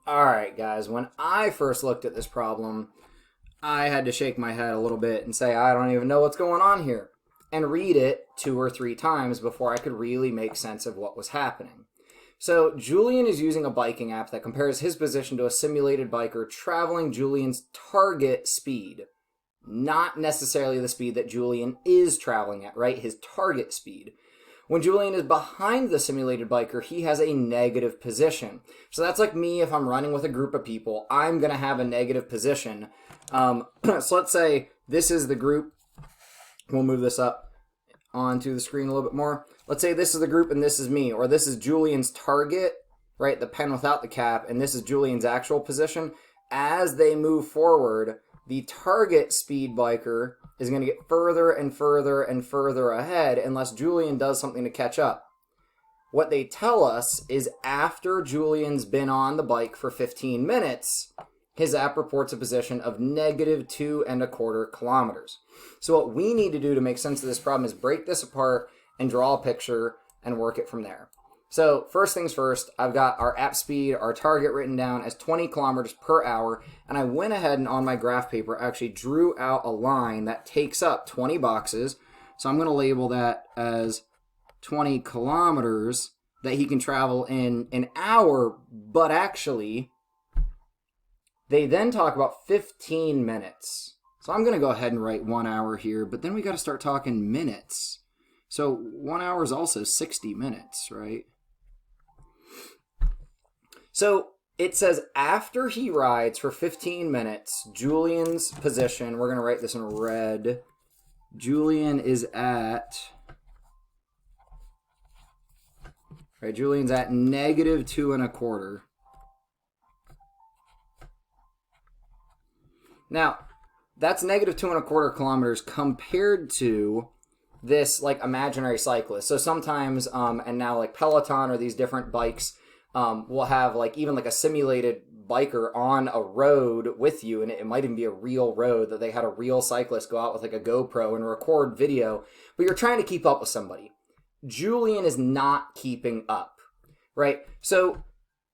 Alright, guys, when I first looked at this problem, I had to shake my head a little bit and say, I don't even know what's going on here, and read it 2 or 3 times before I could really make sense of what was happening. So, Julian is using a biking app that compares his position to a simulated biker traveling Julian's target speed. Not necessarily the speed that Julian is traveling at, right? His target speed. When Julian is behind the simulated biker, he has a negative position. So that's like me if I'm running with a group of people. I'm going to have a negative position. So let's say this is the group. We'll move this up onto the screen a little bit more. Let's say this is the group and this is me. Or this is Julian's target, right? The pen without the cap. And this is Julian's actual position. As they move forward, the target speed biker is going to get further and further and further ahead unless Julian does something to catch up. What they tell us is after Julian's been on the bike for 15 minutes, his app reports a position of negative 2.25 kilometers. So what we need to do to make sense of this problem is break this apart and draw a picture and work it from there. So first things first, I've got our app speed, our target written down as 20 kilometers per hour, and I went ahead and on my graph paper actually drew out a line that takes up 20 boxes. So I'm going to label that as 20 kilometers that he can travel in an hour, but actually they then talk about 15 minutes. So I'm going to go ahead and write 1 hour here, but then we got to start talking minutes. So 1 hour is also 60 minutes, right? So it says after he rides for 15 minutes, Julian's position, we're going to write this in red. Julian's at negative 2.25. Now, that's negative 2.25 kilometers compared to this like imaginary cyclist. So sometimes, and now like Peloton or these different bikes, will have like even like a simulated biker on a road with you, and it might even be a real road that they had a real cyclist go out with like a GoPro and record video, but you're trying to keep up with somebody. Julian is not keeping up, right? So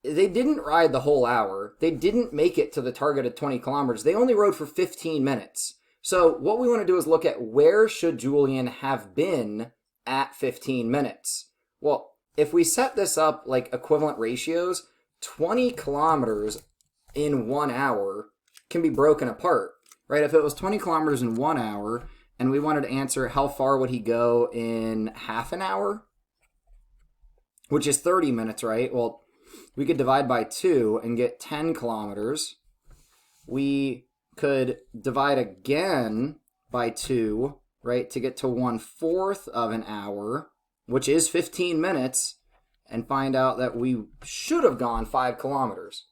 they didn't ride the whole hour. They didn't make it to the targeted 20 kilometers. They only rode for 15 minutes. So what we want to do is look at where should Julian have been at 15 minutes. Well, if we set this up like equivalent ratios, 20 kilometers in 1 hour can be broken apart, right? If it was 20 kilometers in 1 hour and we wanted to answer how far would he go in half an hour, which is 30 minutes, right? Well, we could divide by 2 and get 10 kilometers. We could divide again by 2, right, to get to 1/4 of an hour, which is 15 minutes, and find out that we should have gone 5 kilometers.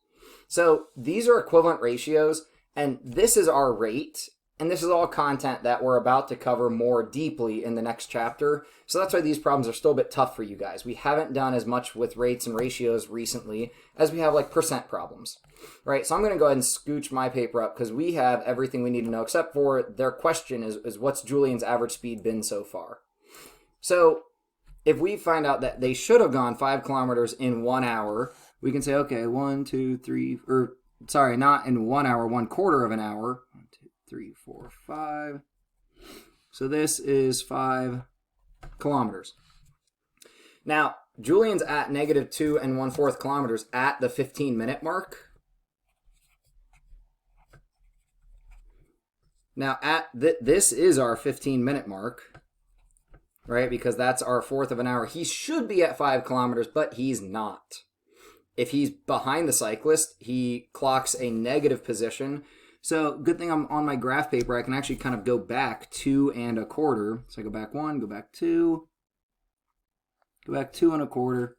So these are equivalent ratios, and this is our rate, and this is all content that we're about to cover more deeply in the next chapter. So that's why these problems are still a bit tough for you guys. We haven't done as much with rates and ratios recently as we have like percent problems, right? So I'm going to go ahead and scooch my paper up because we have everything we need to know except for their question is what's Julian's average speed been so far? So if we find out that they should have gone 5 kilometers in 1 hour, we can say, okay, 1, 2, 3, or sorry, not in 1 hour, 1/4 of an hour. 1, 2, 3, 4, 5. So this is 5 kilometers. Now, Julian's at negative 2.25 kilometers at the 15-minute mark. Now, this is our 15-minute mark, right? Because that's our 1/4 of an hour. He should be at 5 kilometers, but he's not. If he's behind the cyclist, he clocks a negative position. So good thing I'm on my graph paper. I can actually kind of go back 2.25. So I go back 1, go back 2, go back 2.25.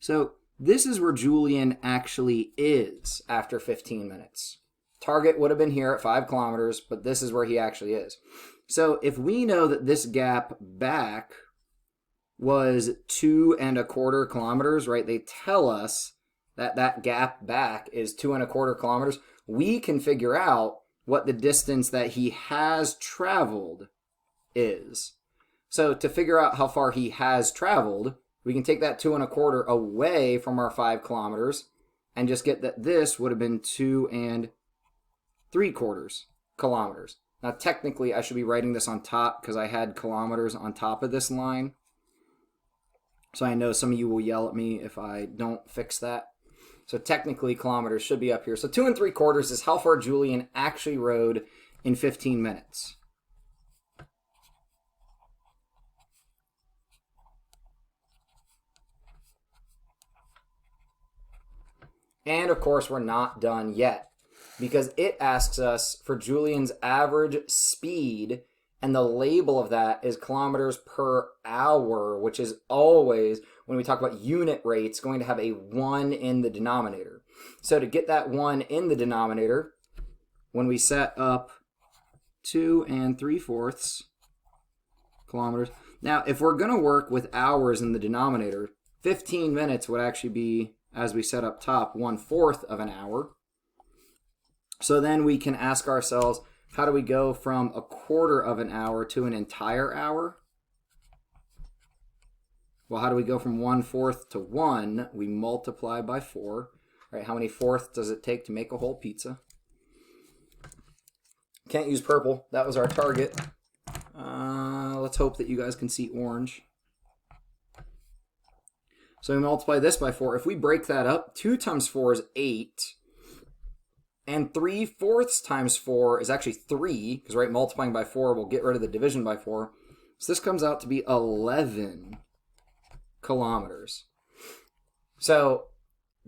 So this is where Julian actually is after 15 minutes. Target would have been here at 5 kilometers, but this is where he actually is. So if we know that this gap back was 2.25 kilometers, right? They tell us that that gap back is 2.25 kilometers. We can figure out what the distance that he has traveled is. So to figure out how far he has traveled, we can take that 2.25 away from our 5 kilometers, and just get that this would have been 2.75 kilometers. Now, technically, I should be writing this on top because I had kilometers on top of this line. So I know some of you will yell at me if I don't fix that. So technically, kilometers should be up here. So 2.75 is how far Julian actually rode in 15 minutes. And of course, we're not done yet because it asks us for Julian's average speed, and the label of that is kilometers per hour, which is always, when we talk about unit rates, going to have a 1 in the denominator. So to get that 1 in the denominator, when we set up 2.75 kilometers. Now, if we're going to work with hours in the denominator, 15 minutes would actually be, as we set up top, 1/4 of an hour. So then we can ask ourselves, how do we go from 1/4 of an hour to an entire hour? Well, how do we go from 1/4 to 1? We multiply by 4. Right? How many fourths does it take to make a whole pizza? Can't use purple. That was our target. Let's hope that you guys can see orange. So we multiply this by 4. If we break that up, 2 times 4 is 8. And 3/4 times 4 is actually 3, because right, multiplying by 4 will get rid of the division by 4. So this comes out to be 11 kilometers. So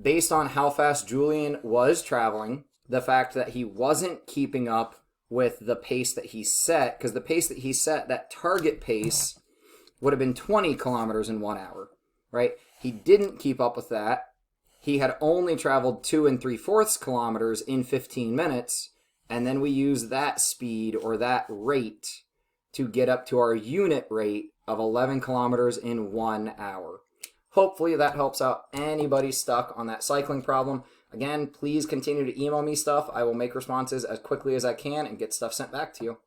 based on how fast Julian was traveling, the fact that he wasn't keeping up with the pace that he set, because the pace that he set, that target pace, would have been 20 kilometers in 1 hour, right? He didn't keep up with that. He had only traveled 2.75 kilometers in 15 minutes, and then we use that speed or that rate to get up to our unit rate of 11 kilometers in 1 hour. Hopefully that helps out anybody stuck on that cycling problem. Again, please continue to email me stuff. I will make responses as quickly as I can and get stuff sent back to you.